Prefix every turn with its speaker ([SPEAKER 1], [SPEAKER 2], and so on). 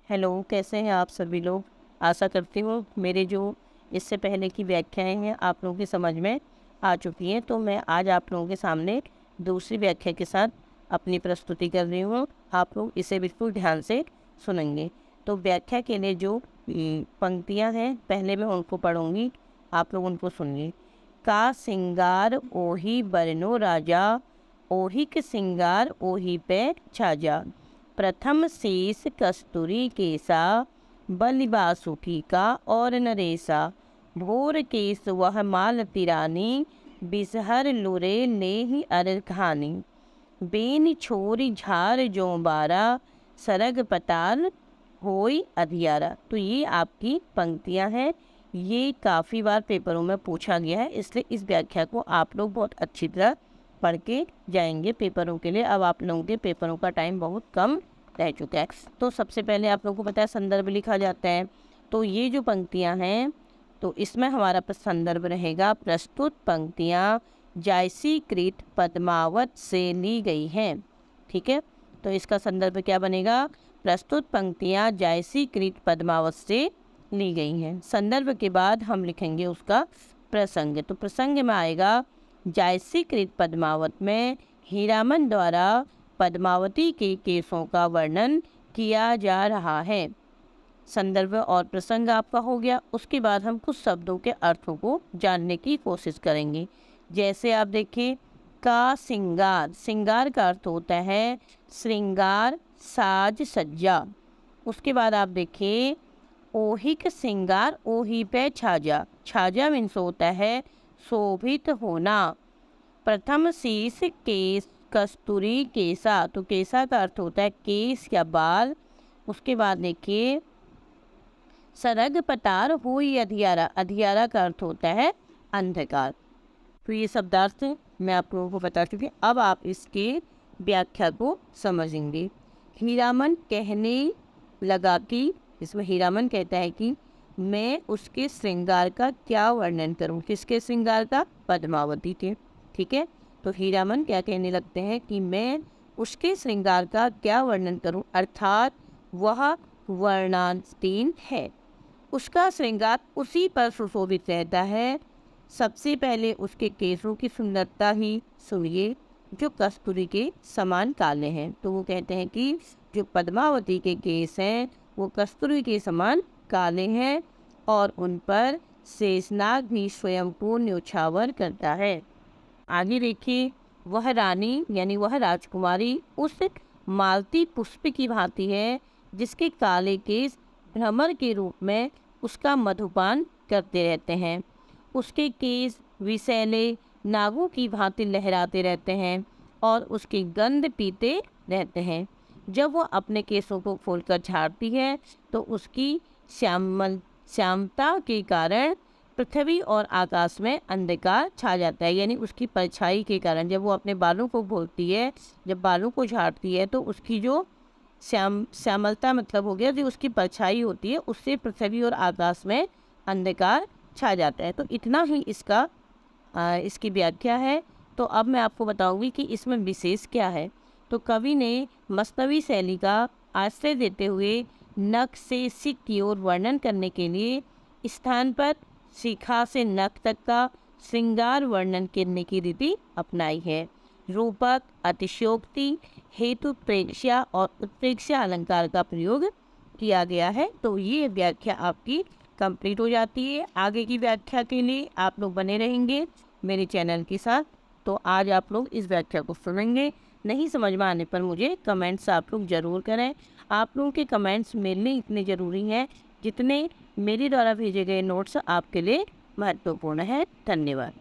[SPEAKER 1] Hello, कैसे हैं आप सभी लोग। आशा करती हूँ मेरे जो इससे पहले की व्याख्याएं हैं आप लोगों की समझ में आ चुकी हैं। तो मैं आज आप लोगों के सामने दूसरी व्याख्या के साथ अपनी प्रस्तुति कर रही हूँ। आप लोग इसे बिल्कुल ध्यान से सुनेंगे। तो व्याख्या के लिए जो पंक्तियाँ हैं पहले मैं उनको पढ़ूँगी, आप लोग उनको सुनिए। का सिंगार ओही बरनो राजा, ओही के सिंगार ओही पे छाजा। प्रथम शीस कस्तूरी केसा, बलिबासुकी का और नरेसा। भोर केस वह माल तिरानी, बिसहर लुरे ले ही अर कहानी। बेन छोरी झार जो बारा, सरग पताल होई अधियारा। तो ये आपकी पंक्तियां हैं। ये काफ़ी बार पेपरों में पूछा गया है, इसलिए इस व्याख्या को आप लोग बहुत अच्छी तरह पढ़ के जाएंगे पेपरों के लिए। अब आप लोगों के पेपरों का टाइम बहुत कम रह चुका है। तो सबसे पहले आप लोगों को पता है संदर्भ लिखा जाता है। तो ये जो पंक्तियां हैं तो इसमें हमारा संदर्भ रहेगा प्रस्तुत पंक्तियां जायसीकृत पद्मावत से ली गई हैं। ठीक है, तो इसका संदर्भ क्या बनेगा? प्रस्तुत पंक्तियां जायसीकृत पद्मावत से ली गई हैं। संदर्भ के बाद हम लिखेंगे उसका प्रसंग। तो प्रसंग में आएगा जायसीकृत पद्मावत में हीरामन द्वारा पद्मावती के केसों का वर्णन किया जा रहा है। संदर्भ और प्रसंग आपका हो गया। उसके बाद हम कुछ शब्दों के अर्थों को जानने की कोशिश करेंगे। जैसे आप देखिए, का सिंगार, सिंगार का अर्थ होता है श्रृंगार, साज सज्जा। उसके बाद आप देखिए ओहिक सिंगार ओही पे छाजा, छाजा मीन्स होता है शोभित होना। प्रथम शीस केस कस्तूरी केसा, तो केसा का अर्थ होता है केस या बाल। उसके बाद देखिए सरग पतार हुई अधियारा, अधियारा का अर्थ होता है अंधकार। तो ये शब्दार्थ मैं आप लोगों को बता चुकी। अब आप इसके व्याख्या को समझेंगे। हीरामन कहने लगा कि, इसमें हीरामन कहता है कि मैं उसके श्रृंगार का क्या वर्णन करूं। किसके श्रृंगार का? पद्मावती के। ठीक है, तो हीरामन क्या कहने लगते हैं कि मैं उसके श्रृंगार का क्या वर्णन करूं, अर्थात वह वर्णांतीन है। उसका श्रृंगार उसी पर सुशोभित रहता है। सबसे पहले उसके केसों की सुंदरता ही सुनिए, जो कस्तूरी के समान काले हैं। तो वो कहते हैं कि जो पद्मावती के केस हैं वो कस्तूरी के समान काले हैं और उन पर शेषनाग भी स्वयं को न्योछावर करता है। आगे देखिए, वह रानी यानी वह राजकुमारी उस मालती पुष्प की भांति है जिसके काले केस भ्रमर के रूप में उसका मधुपान करते रहते हैं। उसके केस विषैले नागों की भांति लहराते रहते हैं और उसकी गंध पीते रहते हैं। जब वह अपने केसों को खोलकर झाड़ती है तो उसकी श्यामता के कारण पृथ्वी और आकाश में अंधकार छा जाता है। यानी उसकी परछाई के कारण जब वो अपने बालों को खोलती है, जब बालों को झाड़ती है तो उसकी जो श्यामलता मतलब हो गया जो उसकी परछाई होती है, उससे पृथ्वी और आकाश में अंधकार छा जाता है। तो इतना ही इसकी व्याख्या है। तो अब मैं आपको बताऊंगी कि इसमें विशेष क्या है। तो कवि ने मस्तवी शैली का आश्रय देते हुए नख से सिक की ओर वर्णन करने के लिए स्थान पर शिखा से नख तक का श्रृंगार वर्णन करने की रीति अपनाई है। रूपक, अतिशयोक्ति, हेतु प्रेक्ष्या और उत्प्रेक्ष्या अलंकार का प्रयोग किया गया है। तो ये व्याख्या आपकी कंप्लीट हो जाती है। आगे की व्याख्या के लिए आप लोग बने रहेंगे मेरे चैनल के साथ। तो आज आप लोग इस व्याख्या को सुनेंगे। नहीं समझ में आने पर मुझे कमेंट्स आप लोग ज़रूर करें। आप लोगों के कमेंट्स मेरे लिए इतने ज़रूरी हैं जितने मेरे द्वारा भेजे गए नोट्स आपके लिए महत्वपूर्ण है। धन्यवाद।